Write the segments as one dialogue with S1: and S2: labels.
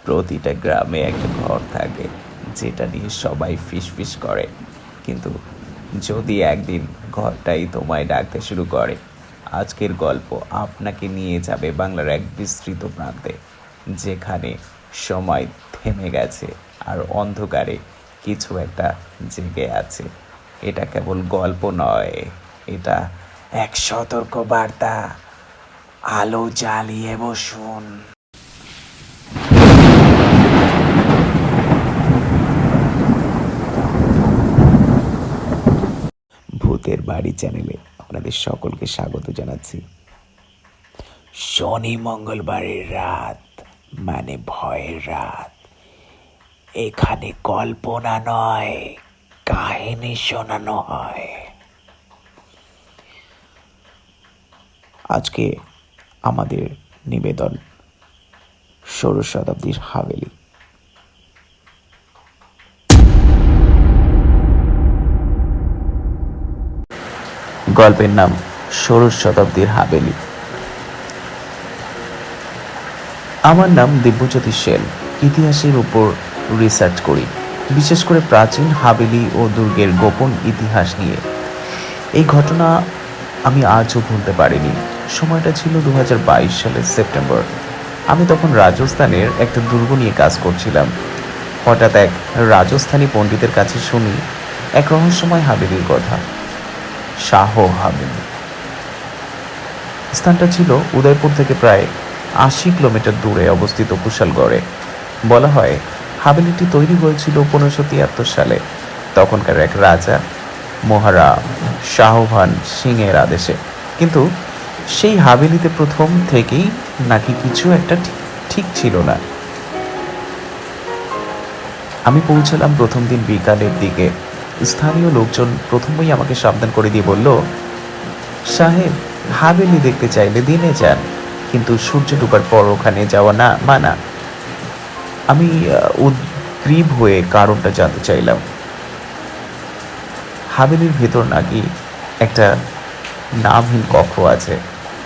S1: প্রতিটা গ্রামে একটা ঘর থাকে যেটা নিয়ে সবাই ফিসফিস করে, কিন্তু যদি একদিন ঘরটাই তোমায় ডাকতে শুরু করে, আজকের গল্প আপনাকে নিয়ে যাবে বাংলার এক বিস্তৃত প্রান্তে, যেখানে সময় থেমে গেছে আর অন্ধকারে কিছু একটা জেগে আছে। এটা কেবল গল্প নয়, এটা এক সতর্ক বার্তা। আলো জ্বালিয়ে বসুন। ভূতের বাড়ি চ্যানেলে আপনাদের সকলকে স্বাগত জানাচ্ছি। শনি মঙ্গলবারের রাত মানে ভয়ের রাত। এখানে কল্পনা নয়, কাহিনী শোনানো হয়। আজকে আমাদের নিবেদন ষোড়শ শতাব্দীর হাভেলি। গল্পের নাম ষোড়শ শতাব্দীর হাভেলি। আমার নাম দিব্যজ্যোতি সেন। ইতিহাসের উপর রিসার্চ করি, বিশেষ করে প্রাচীন হাভেলি ও দুর্গের গোপন ইতিহাস নিয়ে। এই ঘটনা আমি আজও ভুলতে পারিনি। সময়টা ছিল 2022 সালের সেপ্টেম্বর। আমি তখন রাজস্থানের একটা দুর্গ নিয়ে কাজ করছিলাম। হঠাৎ এক রাজস্থানী পণ্ডিতের কাছে শুনি এক রহস্যময় হাভেলির কথা, শাহ হাভেলি। স্থানটা ছিল উদয়পুর থেকে প্রায় 80 কিলোমিটার দূরে অবস্থিত কুশালগড়ে। বলা হয় হাভেলিটি তৈরি হয়েছিল 1573 সালে, তখনকার এক রাজা মহারাজ শাহভান সিংয়ের আদেশে। কিন্তু সেই হাভেলিতে প্রথম থেকেই নাকি কিছু একটা ঠিক ছিল না। আমি পৌঁছালাম প্রথম দিন বিকালের দিকে। স্থানীয় লোকজন প্রথমেই আমাকে সাবধান করে দিয়ে বলল, সাহেব, হাভেলি দেখতে চাইলে দিনে যান, কিন্তু সূর্য ডুবার পর ওখানে যাওয়া না মানা। আমি উদ্গ্রীব হয়ে কারণটা জানতে চাইলাম। হাভেলির ভেতর নাকি একটা নামহীন কক্ষ আছে।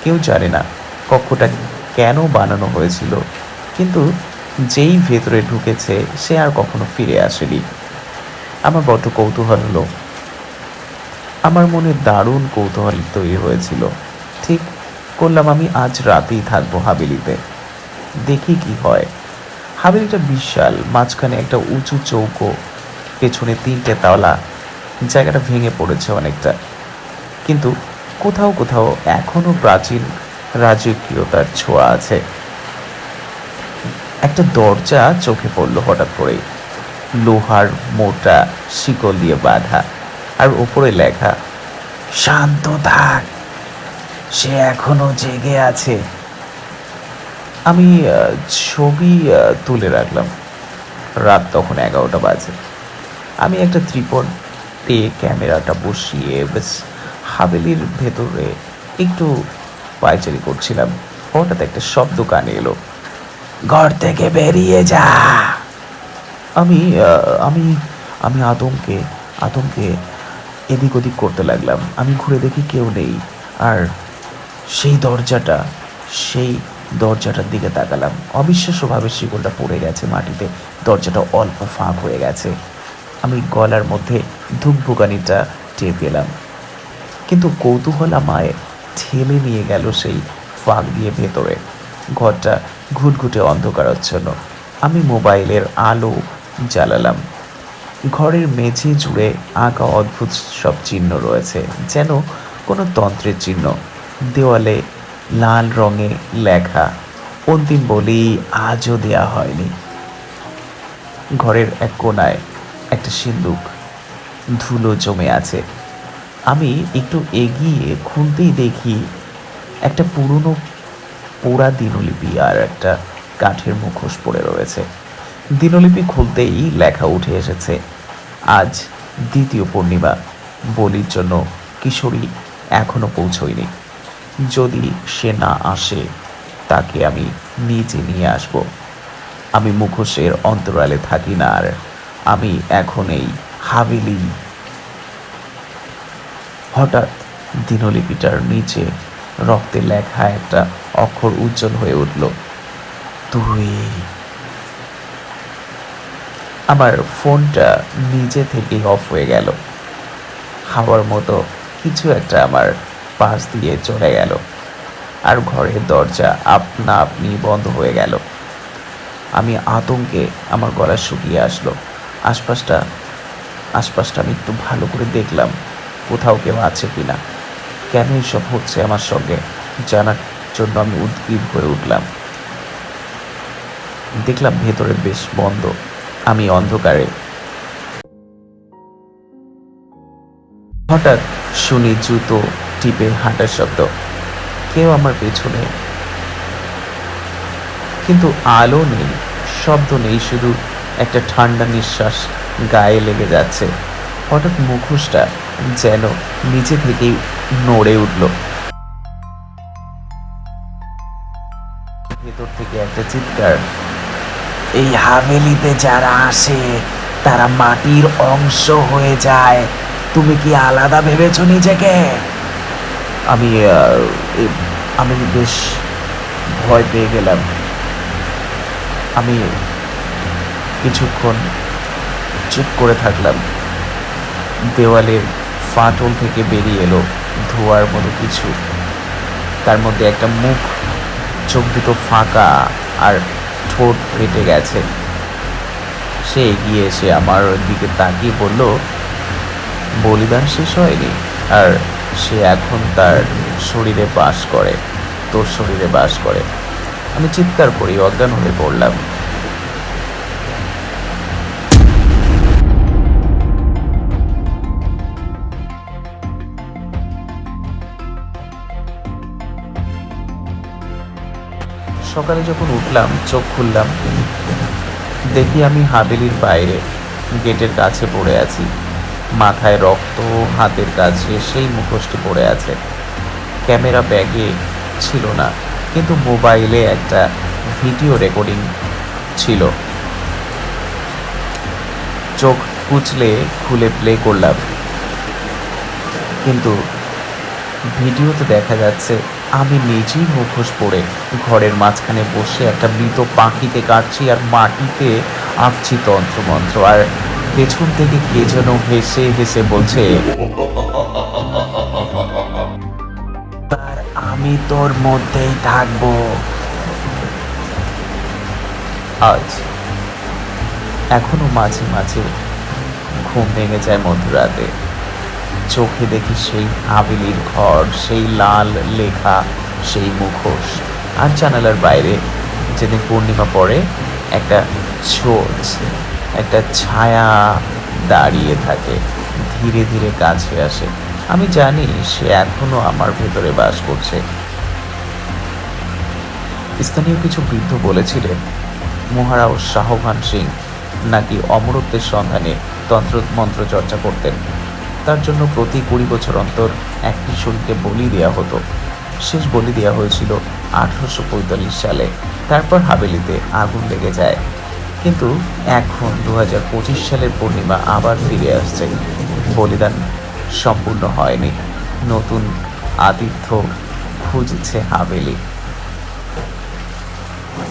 S1: কেউ জানে না কক্ষটা কেন বানানো হয়েছিল, কিন্তু যেই ভেতরে ঢুকেছে সে আর কখনো ফিরে আসেনি। আমার বড্ড কৌতূহল হলো। আমার মনে দারুণ কৌতূহল তৈরি হয়েছিল। ঠিক করলাম আমি আজ রাতেই থাকবো হাভেলিতে, দেখি কি হয়। হাভেলিটা বিশাল, মাঝখানে একটা উঁচু চৌকো, পেছনে 3টে তালা। জায়গাটা ভেঙে পড়েছে অনেকটা, কিন্তু কোথাও কোথাও এখনো প্রাচীন রাজকীয়তার ছোঁয়া আছে। একটা দরজা চোখে পড়লো হঠাৎ করেই, লোহার মোটা শিকল দিয়ে বাঁধা, আর ওপরে লেখা, শান্ত থাক, সে এখনো জেগে আছে। আমি ছবি তুলে রাখলাম। রাত তখন 11টা বাজে। আমি একটা ত্রিপটে ক্যামেরাটা বসিয়ে বেশ হাভেলির ভেতরে একটু পায়চারি করছিলাম। হঠাৎ একটা শব্দ কানে এলো, ঘর থেকে বেরিয়ে যা। আমি আমি আমি আতঙ্কে আতঙ্কে এদিক ওদিক করতে লাগলাম। আমি ঘুরে দেখি কেউ নেই, আর সেই দরজাটার দিকে তাকালাম। অবিশ্বাস্যভাবে শিকলটা পড়ে গেছে মাটিতে, দরজাটা অল্প ফাঁক হয়ে গেছে। আমি গলার মধ্যে ধুকভুকানিটা টের পেলাম, কিন্তু কৌতূহল আমায় ঠেলে নিয়ে গেল সেই ফাঁক দিয়ে ভেতরে। ঘরটা ঘুটঘুটে অন্ধকারাচ্ছন্ন। আমি মোবাইলের আলো জ্বালালাম। ঘরের মেঝে জুড়ে আঁকা অদ্ভুত সব চিহ্ন রয়েছে, যেন কোনো তন্ত্রের চিহ্ন। দেওয়ালে লাল রঙে লেখা, অন্তিম বলি আজও দেয়া হয়নি। ঘরের এক কোনায় একটা সিন্দুক, ধুলো জমে আছে। আমি একটু এগিয়ে খুলতেই দেখি একটা পুরনো পোড়া দিনলিপি আর একটা কাঠের মুখোশ পড়ে রয়েছে। দিনলিপি খুলতেই লেখা উঠে এসেছে, আজ দ্বিতীয় পূর্ণিমা, বলির জন্য কিশোরী এখনো পৌঁছয়নি। যদি সে না আসে, তাকে আমি নিজে নিয়ে আসব। আমি মুখোশের অন্তরালে থাকি না, আর আমি এখন এই হাভেলি। হঠাৎ দিনলিপিটার নিচে রক্তে লেখা একটা অক্ষর উজ্জ্বল হয়ে উঠল, তুই। আমার ফোনটা নিজে থেকেই অফ হয়ে গেল। হাওয়ার মতো কিছু একটা আমার পাশ দিয়ে চলে গেল, আর ঘরের দরজা আপনা আপনি বন্ধ হয়ে গেল। আমি আতঙ্কে আমার গলা শুকিয়ে আসলো। আশপাশটা আশপাশটা আমি একটু ভালো করে দেখলাম কোথাও কেউ আছে কিনা। কেন এসব হচ্ছে আমার সঙ্গে জানার জন্য আমি উদ্গ্রীব হয়ে উঠলাম। দেখলাম ভেতরে বেশ বন্ধ। আমি অন্ধকারে। হঠাৎ শুনি জুতো টিপে হাঁটার শব্দ। কেউ আমার পেছনে, কিন্তু আলো নেই, শব্দ নেই, শুধু একটা ঠান্ডা নিঃশ্বাস গায়ে লেগে যাচ্ছে। হঠাৎ মুখোশটা যেন নিচে থেকেই নড়ে উঠল। ভেতর থেকে একটা চিৎকার, এই হাভেলিতে যারা আসে তারা মাটির অংশ হয়ে যায়। তুমি কি আলাদা ভেবেছো নিজেকে? আমি আমি বেশ ভয় পেয়ে গেলাম। আমি কিছুক্ষণ চুপ করে থাকলাম। দেওয়ালের ফাটল থেকে বেরিয়ে এলো ধোঁয়ার মতো কিছু। তার মধ্যে একটা মুখ, চোখ দুটো ফাঁকা আর ঠোঁট ফেটে গেছে। সে এগিয়ে এসে আমার দিকে তাকিয়ে বলল, বলিদান শেষ হয়নি, আর সে এখন তার শরীরে বাস করে, তোর শরীরে বাস করে। আমি চিৎকার করি অজ্ঞান হয়ে পড়লাম। সকালে যখন উঠলাম, চোখ খুললাম, দেখি আমি হাভেলির বাইরে গেটের কাছে পড়ে আছি। মাথায় রক্ত, হাতের কাছে সেই মুখোশটি পড়ে আছে। ক্যামেরা ব্যাগে ছিল না, কিন্তু মোবাইলে একটা ভিডিও রেকর্ডিং ছিল। চোখ কুচলে খুলে প্লে করলাম, কিন্তু ভিডিওতে দেখা যাচ্ছে আমি নিজেই মুখোশ পরে ঘরের মাঝখানে বসে একটা মৃত পাখিতে কাটছি আর মাটিতে আঁকছি তন্ত্রমন্ত্র। আর পেছন থেকে কে যেন হেসে হেসে বলছে, আর আমি তোর মধ্যেই থাকবো। আজ এখনো মাঝে মাঝে ঘুম ভেঙে যায় মধ্যরাতে। চোখে দেখি সেই হাভেলির ঘর, সেই লাল লেখা, সেই মুখোশ। আর জানালার বাইরে যেদিন পূর্ণিমা পড়ে একটা ছোঁচ, একটা ছায়া দাঁড়িয়ে থাকে, ধীরে ধীরে কাছে আসে। আমি জানি সে এখনো আমার ভেতরে বাস করছে। স্থানীয় কিছু বৃদ্ধ বলেছিলেন মহারাও শাহভান সিং নাকি অমরত্বের সন্ধানে তন্ত্রমন্ত্র চর্চা করতেন। তার জন্য প্রতি 20 বছর অন্তর একটি শরীরকে বলি দেওয়া হতো। শেষ বলি দেওয়া হয়েছিল 1845 সালে। তারপর হাভেলিতে আগুন লেগে যায়। কিন্তু এখন 2025 সালের পূর্ণিমা আবার ফিরে আসছে। বলিদান সম্পূর্ণ হয়নি। নতুন আতিথ্য খুঁজছে হাভেলি।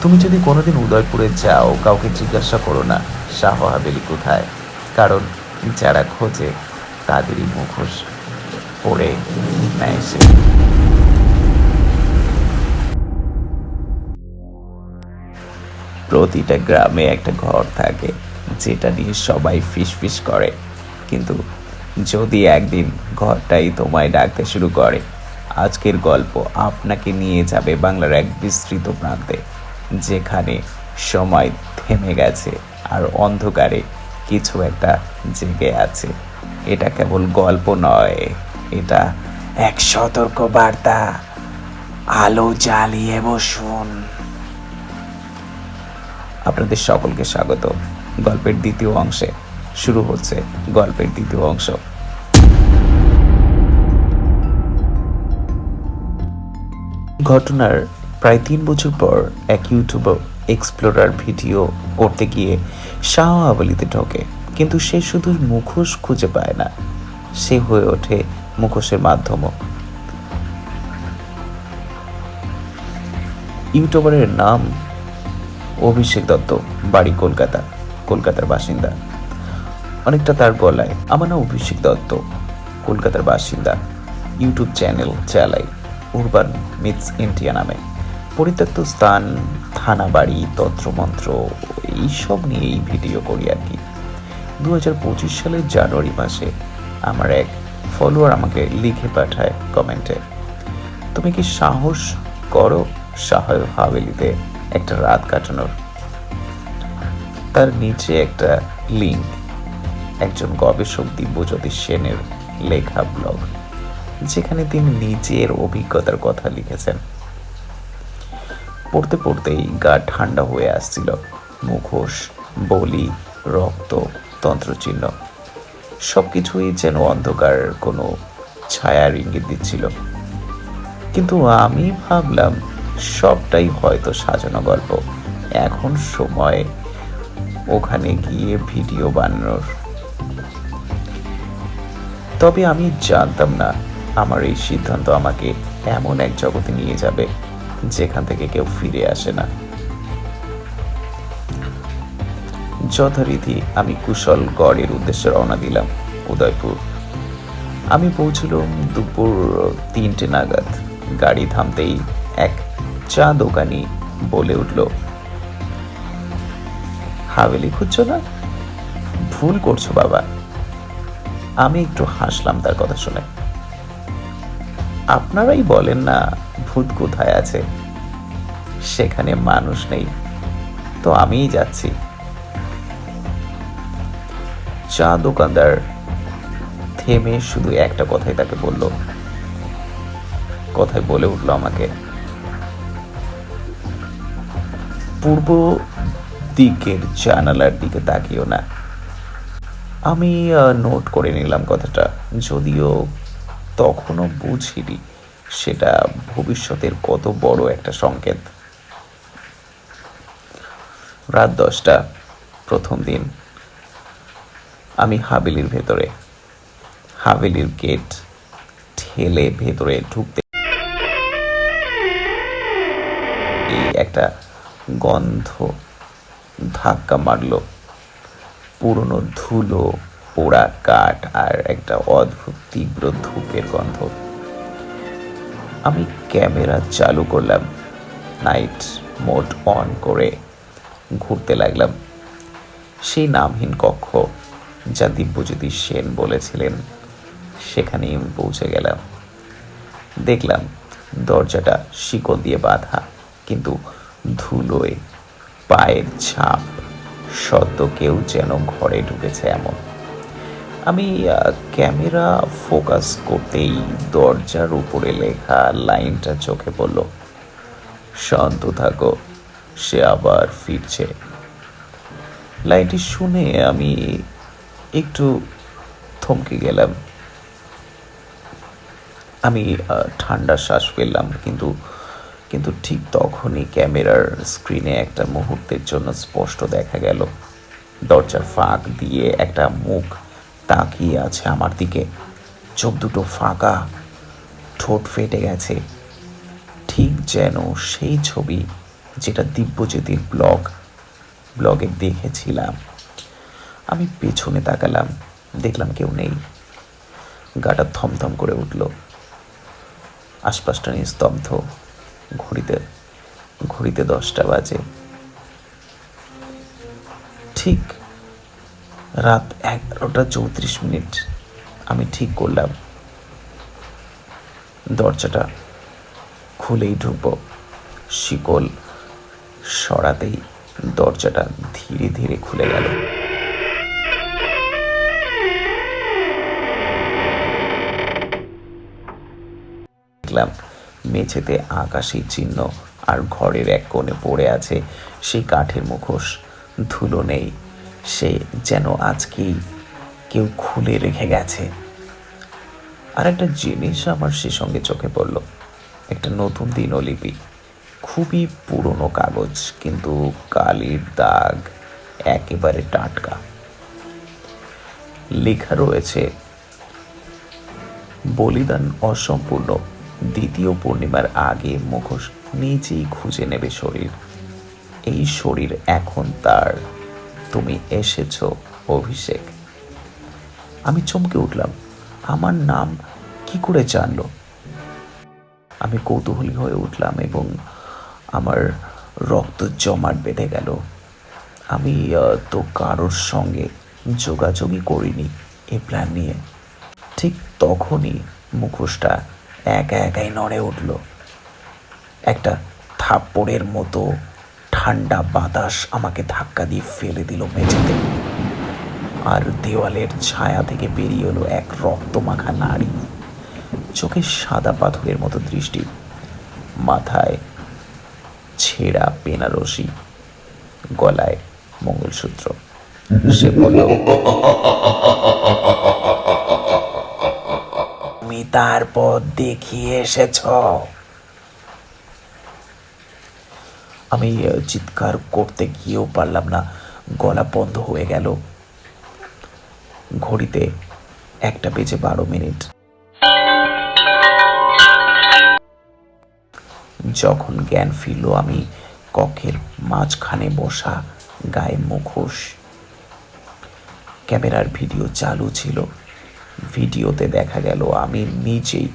S1: তুমি যদি কোনোদিন উদয়পুরে যাও, কাউকে জিজ্ঞাসা করো না শাহ হাভেলি কোথায়, কারণ যারা খোঁজে তাদেরই মুখোশ পড়ে নেয় সে। প্রতিটা গ্রামে একটা ঘর থাকে যেটা নিয়ে সবাই ফিসফিস করে, কিন্তু যদি একদিন ঘরটাই তোমায় ডাকতে শুরু করে, আজকের গল্প আপনাকে নিয়ে যাবে বাংলার এক বিস্তৃত প্রান্তে, যেখানে সময় থেমে গেছে আর অন্ধকারে কিছু একটা জেগে আছে। এটা কেবল গল্প নয়, এটা এক সতর্ক বার্তা। আলো জ্বালিয়ে বসুন। আপনাদের সকলকে স্বাগত গল্পের দ্বিতীয় অংশে। শুরু হচ্ছে গল্পের দ্বিতীয় অংশ। ঘটনার প্রায় 3 বছর পর এক ইউটিউবার এক্সপ্লোরার ভিডিও করতে গিয়ে শাহ হাভেলিতে ঢোকে, কিন্তু সে শুধু মুখোশ খুঁজে পায় না, সে হয়ে ওঠে মুখোশের মাধ্যমও। ইউটিউবারের নাম অভিষেক দত্ত, বাড়ি কলকাতা। কলকাতার বাসিন্দা। অনেকটা তার গলায়। আমার নাম অভিষেক দত্ত, কলকাতার বাসিন্দা। ইউটিউব চ্যানেল চালাই উরবান মিটস ইন্ডিয়া নামে। পরিত্যক্ত স্থান, থানা বাড়ি, তন্ত্রমন্ত্র এইসব নিয়েই ভিডিও করি আর কি। 2025 সালের জানুয়ারি মাসে আমার এক ফলোয়ার আমাকে লিখে পাঠায় কমেন্টে, তুমি কি সাহস করো সাহেব হাভেলিতে একটা রাত কাটানোর? তার নিচে একটা লিঙ্ক, একজন গবেষক দিব্যজ্যোতি সেনের লেখা ব্লগ, যেখানে তিনি নিজের অভিজ্ঞতার কথা লিখেছেন। পড়তে পড়তেই গা ঠান্ডা হয়ে আসছিল। মুখোশ, বলি, রক্ত, তন্ত্রচিহ্ন সবকিছুই যেন অন্ধকার কোনো ছায়ার ইঙ্গিত দিচ্ছিল। কিন্তু আমি ভাবলাম সবটাই হয়তো সাজানো গল্প, এখন সময় ওখানে গিয়ে ভিডিও বানানোর। তবে আমি জানতাম না আমার এই সিদ্ধান্ত আমাকে এমন এক জগতে নিয়ে যাবে যেখান থেকে কেউ ফিরে আসে না। যথারীতি আমি কুশলগড়ের উদ্দেশ্যে রওনা দিলাম, উদয়পুর। আমি পৌঁছলাম দুপুর 3টে নাগাদ। গাড়ি থামতেই এক চা দোকানি বলে উঠল, হাভেলি খুঁজছো না? ভুল করছো বাবা। আমি একটু হাসলাম তার কথা শুনে। আপনারাই বলেন না ভূত কোথায় আছে, সেখানে মানুষ নেই, তো আমিই যাচ্ছি। চা দোকানদার থেমে শুধু একটা কথাই তাকে বলল, কথায় বলে উঠল আমাকে, পূর্ব দিকের জানালার দিকে তাকিও না। আমি নোট করে নিলাম কথাটা, যদিও তখনও বুঝিনি সেটা ভবিষ্যতের কত বড় একটা সংকেত। রাত 10টা, প্রথম দিন। আমি হাভেলির ভেতরে। হাভেলির গেট ঠেলে ভেতরে ঢুকতে একটা গন্ধ ধাক্কা মারল, পুরনো ধুলো, পোড়া কাঠ আর একটা অদ্ভুত তীব্র ধূপের গন্ধ। আমি ক্যামেরা চালু করলাম, নাইট মোড অন করে ঘুরতে লাগলাম। সেই নামহীন কক্ষ যা দিব্যজ্যোতি সেন বলেছিলেন, সেখানেই আমি পৌঁছে গেলাম। দেখলাম দরজাটা শিকল দিয়ে বাঁধা, কিন্তু ধুলোয় পায়ের ছাপ, সদ্য কেউ যেন ঘরে ঢুকেছে এমন। আমি ক্যামেরা ফোকাস করতেই দরজার উপরে লেখা লাইনটা চোখে পড়ল, শান্ত থাকো, সে আবার ফিরছে। লাইনটি শুনে আমি একটু থমকে গেলাম। আমি ঠান্ডা শ্বাস ফেললাম, কিন্তু ঠিক তখনই ক্যামেরার স্ক্রিনে একটা মুহূর্তের জন্য স্পষ্ট দেখা গেল দরজার ফাঁক দিয়ে একটা মুখ তাকিয়ে আছে আমার দিকে। চোখ দুটো ফাঁকা, ঠোঁট ফেটে গেছে, ঠিক যেন সেই ছবি যেটা দিব্যজ্যোতির ব্লগে দেখেছিলাম। আমি পেছনে তাকালাম, দেখলাম কেউ নেই। গাটা থমথম করে উঠল। আশপাশটা নিস্তব্ধ। ঘড়িতে 10টা বাজে। ঠিক রাত 11টা 34 মিনিট। আমি ঠিক করলাম দরজাটা খুলেই ঢুকবো। শিকল সরাতেই দরজাটা ধীরে ধীরে খুলে গেল। দেখলাম মেঝেতে আকাশী চিহ্ন, আর ঘরের এক কোণে পড়ে আছে সেই কাঠের মুখোশ। ধুলো নেই, সে যেন আজকেই কেউ খুলে রেখে গেছে। আর একটা জিনিস আমার সে সঙ্গে চোখে পড়ল, একটা নতুন দিনলিপি, খুবই পুরনো কাগজ, কিন্তু কালির দাগ একেবারে টাটকা। লেখা রয়েছে, বলিদান অসম্পূর্ণ, দ্বিতীয় পূর্ণিমার আগে মুখোশ নিজেই খুঁজে নেবে শরীর। এই শরীর এখন তার, তুমি এসেছো অভিষেক। আমি চমকে উঠলাম। আমার নাম কি করে জানলো? আমি কৌতূহলী হয়ে উঠলাম এবং আমার রক্ত জমাট বেঁধে গেল। আমি তো কারোর সঙ্গে যোগাযোগই করিনি এই প্ল্যান নিয়ে। ঠিক তখনই মুখোশটা একা একাই নড়ে উঠল। একটা থাপ্পড়ের মতো ঠান্ডা বাতাস আমাকে ধাক্কা দিয়ে ফেলে দিল মেঝেতে। আর দেওয়ালের ছায়া থেকে বেরিয়ে এলো এক রক্তমাখা নারী। চোখে সাদা পাথরের মতো দৃষ্টি, মাথায় ছেঁড়া বেনারসি, গলায় মঙ্গলসূত্র। সে বলল, তুমি তারপর দেখিয়ে এসেছ। আমি চিৎকার করতে গিয়েও পারলাম না, গলা বন্ধ হয়ে গেল। ঘড়িতে 1:12। যখন জ্ঞান ফিরল, আমি কক্ষের মাঝখানে বসা, গায়ে মুখোশ। ক্যামেরার ভিডিও চালু ছিল। ভিডিওতে দেখা গেল আমি নিজেই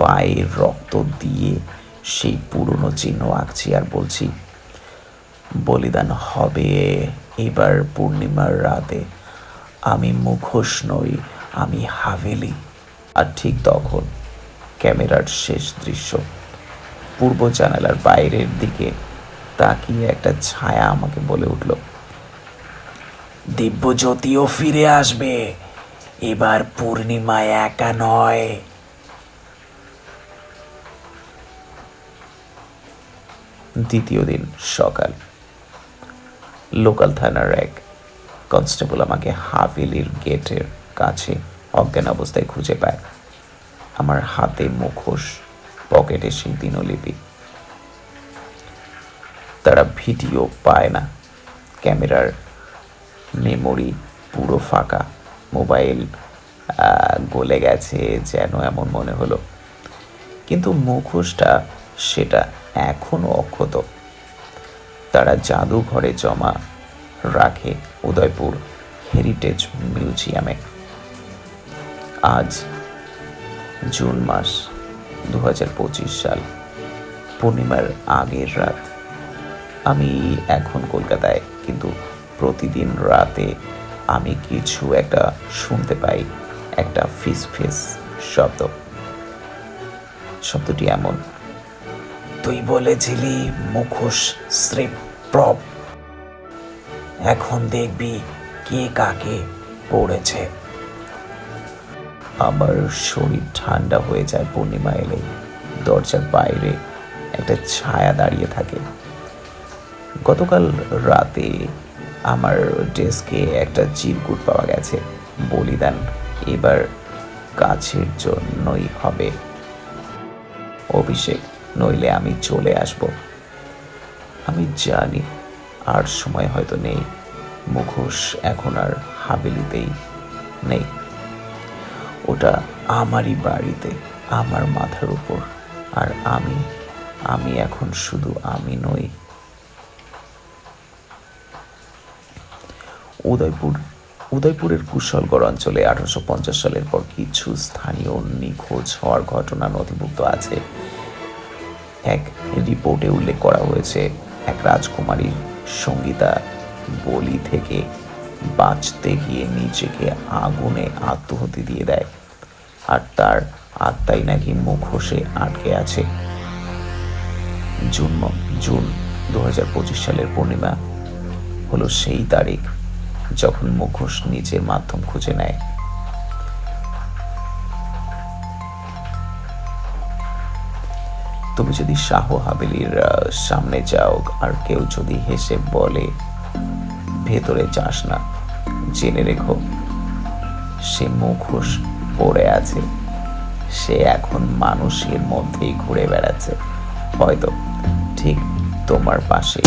S1: পায়ে রক্ত দিয়ে সেই পুরনো চিহ্ন আঁকছি আর বলছি, বলিদান হবে এবার পূর্ণিমার রাতে। আমি মুখোশ নই, আমি হাভেলি। আর ঠিক তখন ক্যামেরার শেষ দৃশ্য, পূর্ব জানালার বাইরের দিকে তাকিয়ে একটা ছায়া আমাকে বলে উঠল, দিব্যজ্যোতিও ফিরে আসবে, এবার পূর্ণিমায় একা নয়। দ্বিতীয় দিন সকাল। লোকাল থানার এক কনস্টেবল আমাকে হাভেলির গেটের কাছে অজ্ঞান অবস্থায় খুঁজে পায়। আমার হাতে মুখোশ, পকেটে সেই দিনলিপি। তারা ভিডিও পায় না, ক্যামেরার মেমোরি পুরো ফাঁকা, মোবাইল গলে গেছে যেন এমন মনে হলো। কিন্তু মুখোশটা, সেটা এখনো অক্ষত। তারা জাদুঘরে জমা রাখে, উদয়পুর হেরিটেজ মিউজিয়ামে। আজ জুন মাস, 2025 সাল, পূর্ণিমার আগের রাত। আমি এখন কলকাতায়, কিন্তু প্রতিদিন রাতে আমি কিছু একটা শুনতে পাই, একটা ফিস ফিস শব্দ। শব্দটি এমন, তুই বলেছিলি মুখোশ স্রেফ প্রপ, এখন দেখবি কে কাকে পড়েছে। আমার শরীর ঠান্ডা হয়ে যায় পূর্ণিমা এলে। দরজার বাইরে একটা ছায়া দাঁড়িয়ে থাকে। গতকাল রাতে আমার ডেস্কে একটা চিরকুট পাওয়া গেছে, বলিদান এবার কাছের জন্যই হবে অভিষেক, নইলে আমি চলে আসব। আমি জানি আর সময় হয়তো নেই। মুখোশ এখন আর হাভেলিতেই নেই, ওটা আমারই বাড়িতে, আমার মাথার উপর। আর আমি এখন শুধু আমি নই। উদয়পুরের কুশলগড় অঞ্চলে 1850 সালের পর কিছু স্থানীয় নিখোঁজ হওয়ার ঘটনা নথিভুক্ত আছে। এক রিপোর্টে উল্লেখ করা হয়েছে, এক রাজকুমারী সঙ্গীতা বলি থেকে বাঁচতে গিয়ে নিজেকে আগুনে আত্মহত্যা দিয়ে দেয়, আর তার আত্মাই নাকি মুখোশে আটকে আছে। জুন 2025 সালের পূর্ণিমা হলো সেই তারিখ যখন মুখোশ নিজের মাধ্যম খুঁজে নেয়। তুমি যদি শাহ হাভেলির সামনে যাও আর কেউ যদি হেসে বলে ভেতরে যাস না, জেনে রেখো সে মুখোশ পড়ে আছে। সে এখন মানুষের মধ্যেই ঘুরে বেড়াচ্ছে, হয়তো ঠিক তোমার পাশে।